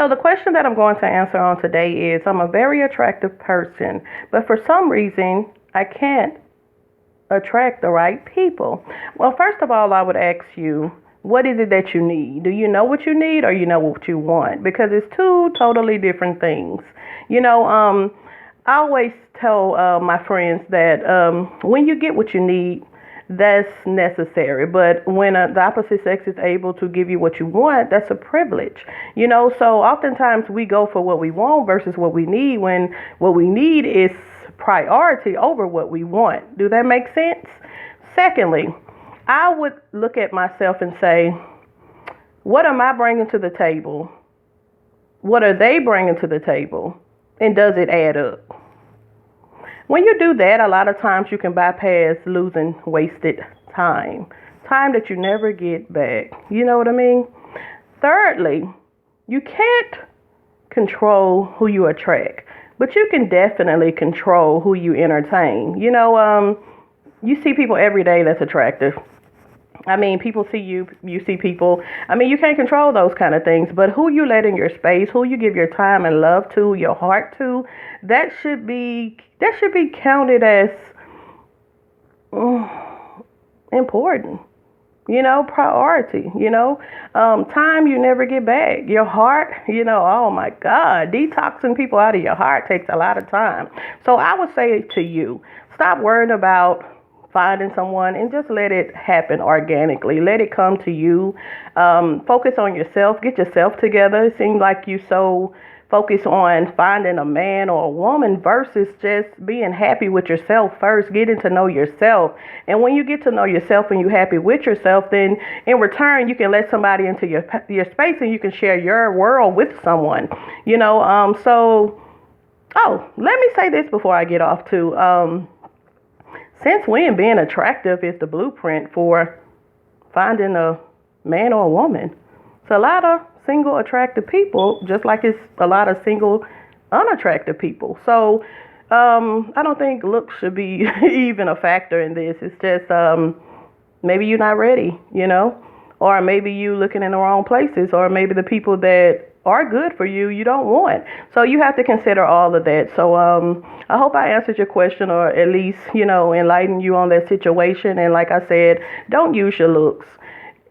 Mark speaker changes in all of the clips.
Speaker 1: So the question that I'm going to answer on today is, I'm a very attractive person, but for some reason I can't attract the right people. Well, first of all, I would ask you, what is it that you need? Do you know what you need, or you know what you want? Because it's two totally different things. You know, I always tell my friends that when you get what you need, that's necessary. But when the opposite sex is able to give you what you want, that's a privilege. You know, so oftentimes we go for what we want versus what we need, when what we need is priority over what we want. Do that make sense? Secondly, I would look at myself and say, what am I bringing to the table? What are they bringing to the table? And does it add up? When you do that, a lot of times you can bypass losing wasted time. Time that you never get back. You know what I mean? Thirdly, you can't control who you attract, but you can definitely control who you entertain. You know, you see people every day that's attractive. I mean, people see you, you see people. I mean, you can't control those kind of things, but who you let in your space, who you give your time and love to, your heart to, that should be counted as important. You know, priority. You know, time you never get back. Your heart, you know, oh my God, detoxing people out of your heart takes a lot of time. So I would say to you, stop worrying about finding someone and just let it happen organically. Let it come to you. Focus on yourself. Get yourself together. It seems like you so focused on finding a man or a woman versus just being happy with yourself first, getting to know yourself. And when you get to know yourself and you're happy with yourself, then in return, you can let somebody into your space and you can share your world with someone. You know, let me say this before I get off too. Since when being attractive is the blueprint for finding a man or a woman, it's a lot of single attractive people, just like it's a lot of single unattractive people. So I don't think looks should be even a factor in this. It's just maybe you're not ready, you know, or maybe you looking in the wrong places, or maybe the people that are good for you, you don't want. So you have to consider all of that. So I hope I answered your question, or at least, you know, enlighten you on that situation. And like I said, don't use your looks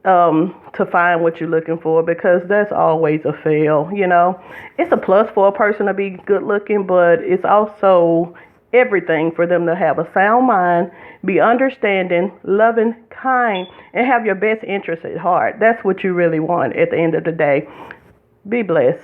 Speaker 1: to find what you're looking for, because that's always a fail. You know, it's a plus for a person to be good looking, but it's also everything for them to have a sound mind, be understanding, loving, kind, and have your best interests at heart. That's what you really want at the end of the day. Be blessed.